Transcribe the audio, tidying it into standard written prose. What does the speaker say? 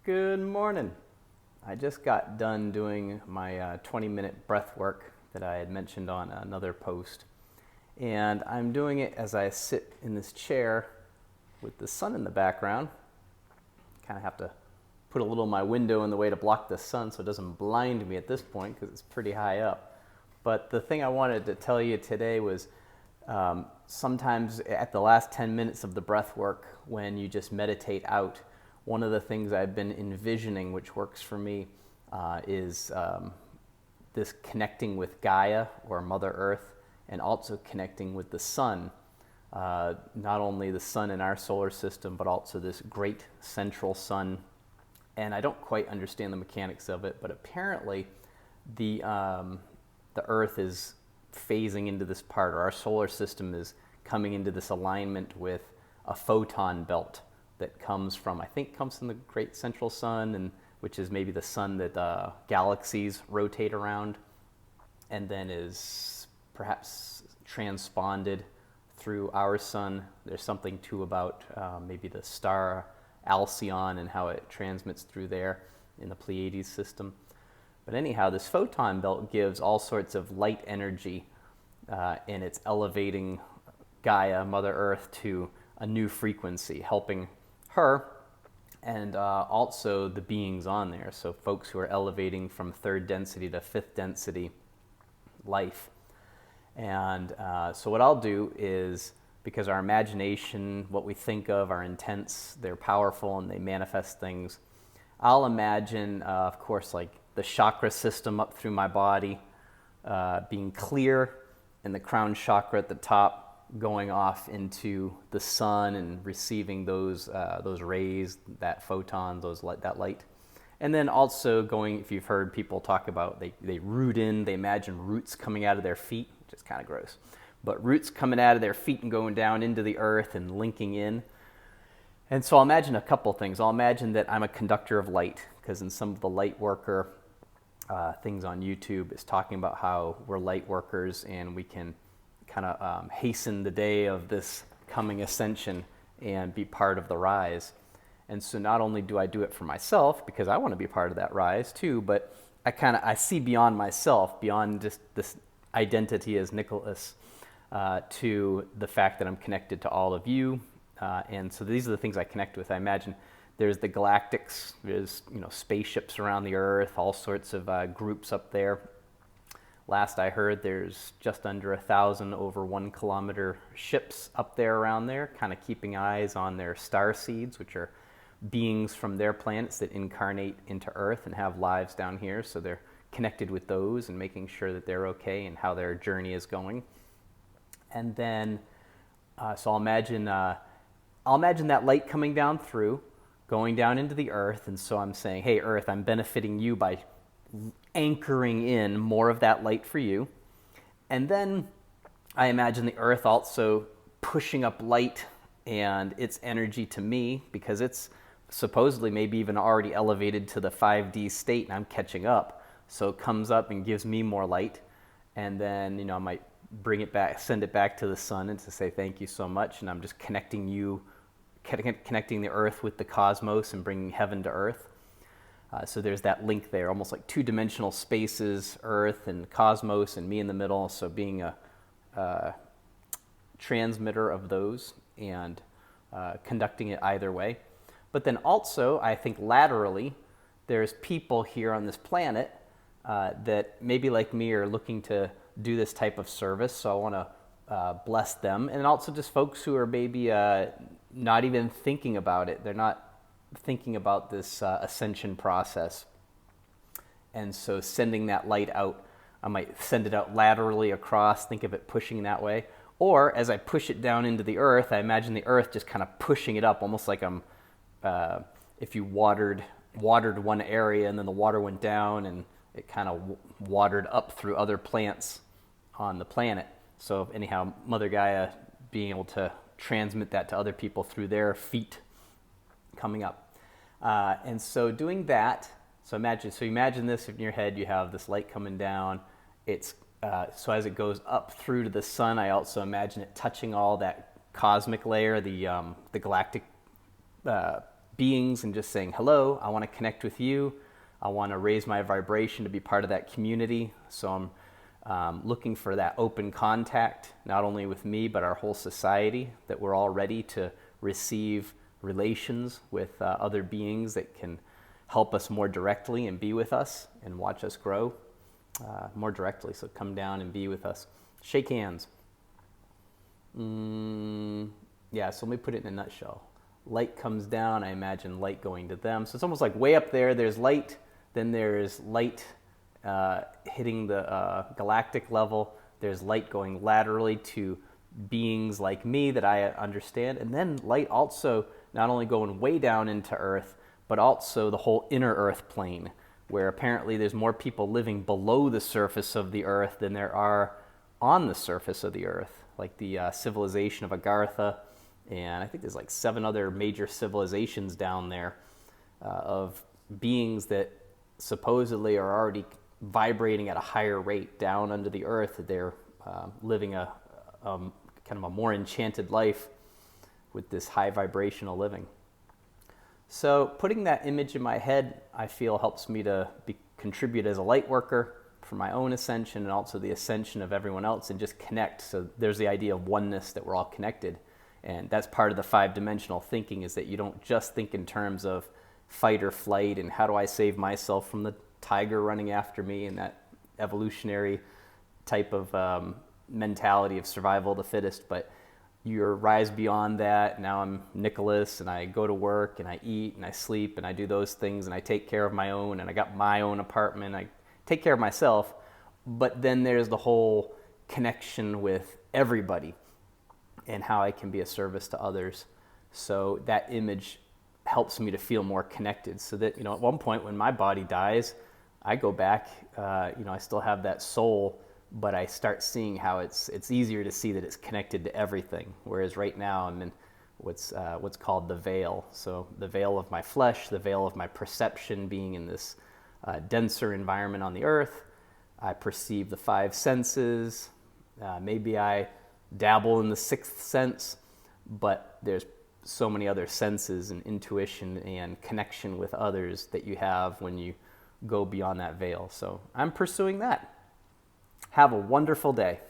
Good morning. I just got done doing my 20-minute breath work that I had mentioned on another post. And I'm doing it as I sit in this chair with the sun in the background. Kind of have to put a little of my window in the way to block the sun so it doesn't blind me at this point because it's pretty high up. But the thing I wanted to tell you today was sometimes at the last 10 minutes of the breath work, when you just meditate out, one of the things I've been envisioning, which works for me, is this connecting with Gaia, or Mother Earth, and also connecting with the sun. Not only the sun in our solar system, but also this great central sun. And I don't quite understand the mechanics of it, but apparently the Earth is phasing into this part, or our solar system is coming into this alignment with a photon belt that comes from the great central sun, and which is maybe the sun that galaxies rotate around, and then is perhaps transponded through our sun. There's something too about maybe the star Alcyon and how it transmits through there in the Pleiades system. But anyhow, this photon belt gives all sorts of light energy, and it's elevating Gaia, Mother Earth, to a new frequency, helping her and also the beings on there. So folks who are elevating from third density to fifth density life. And so what I'll do is, because our imagination, what we think of, are intense, they're powerful, and they manifest things, I'll imagine, of course, like the chakra system up through my body being clear, and the crown chakra at the top going off into the sun and receiving those rays, that photon, that light. And then also going, if you've heard people talk about, they root in, they imagine roots coming out of their feet, which is kind of gross, but roots coming out of their feet and going down into the earth and linking in. And so I'll imagine a couple things. I'll imagine that I'm a conductor of light, because in some of the light worker things on YouTube, it's talking about how we're light workers and we can kind of hasten the day of this coming ascension and be part of the rise. And so not only do I do it for myself, because I want to be part of that rise too, but I see beyond myself, beyond just this identity as Nicholas, to the fact that I'm connected to all of you. And so these are the things I connect with. I imagine there's the galactics, there's spaceships around the Earth, all sorts of groups up there. Last I heard, there's just under 1,000 over 1 kilometer ships up there around there, kind of keeping eyes on their star seeds, which are beings from their planets that incarnate into Earth and have lives down here. So they're connected with those and making sure that they're okay and how their journey is going. And then, so I'll imagine that light coming down through, going down into the Earth. And so I'm saying, hey, Earth, I'm benefiting you by anchoring in more of that light for you. And then I imagine the Earth also pushing up light and its energy to me, because it's supposedly maybe even already elevated to the 5D state and I'm catching up. So it comes up and gives me more light. And then, I might bring it back, send it back to the sun, and to say thank you so much. And I'm just connecting the Earth with the cosmos and bringing heaven to Earth. So there's that link there, almost like two-dimensional spaces, Earth and cosmos, and me in the middle. So being a transmitter of those and conducting it either way. But then also, I think laterally, there's people here on this planet that maybe like me are looking to do this type of service. So I want to bless them. And also just folks who are maybe not even thinking about it. They're not thinking about this ascension process. And so sending that light out, I might send it out laterally across, think of it pushing that way. Or as I push it down into the Earth, I imagine the Earth just kind of pushing it up, almost like if you watered one area and then the water went down and it kind of watered up through other plants on the planet. So anyhow, Mother Gaia being able to transmit that to other people through their feet coming up. And so doing that, so imagine this in your head, you have this light coming down. It's so as it goes up through to the sun, I also imagine it touching all that cosmic layer, the galactic beings and just saying, hello, I want to connect with you. I want to raise my vibration to be part of that community. So I'm looking for that open contact, not only with me, but our whole society, that we're all ready to receive relations with other beings that can help us more directly and be with us and watch us grow more directly. So come down and be with us. Shake hands. Yeah, so let me put it in a nutshell. Light comes down, I imagine light going to them. So it's almost like way up there's light, then there's light hitting the galactic level. There's light going laterally to beings like me that I understand. And then light also not only going way down into Earth, but also the whole inner Earth plane, where apparently there's more people living below the surface of the Earth than there are on the surface of the Earth, like the civilization of Agartha, and I think there's like 7 other major civilizations down there of beings that supposedly are already vibrating at a higher rate down under the Earth. They're living a kind of a more enchanted life with this high vibrational living. So putting that image in my head, I feel helps me to contribute as a light worker for my own ascension and also the ascension of everyone else, and just connect. So there's the idea of oneness, that we're all connected. And that's part of the 5-dimensional thinking, is that you don't just think in terms of fight or flight and how do I save myself from the tiger running after me, and that evolutionary type of mentality of survival of the fittest, but you rise beyond that. Now I'm Nicholas, and I go to work, and I eat, and I sleep, and I do those things, and I take care of my own, and I got my own apartment. I take care of myself, but then there's the whole connection with everybody and how I can be a service to others. So that image helps me to feel more connected, so that, at one point when my body dies, I go back, I still have that soul, but I start seeing how it's easier to see that it's connected to everything. Whereas right now I'm in what's called the veil. So the veil of my flesh, the veil of my perception, being in this denser environment on the Earth. I perceive the 5 senses. Maybe I dabble in the 6th sense, but there's so many other senses and intuition and connection with others that you have when you go beyond that veil. So I'm pursuing that. Have a wonderful day.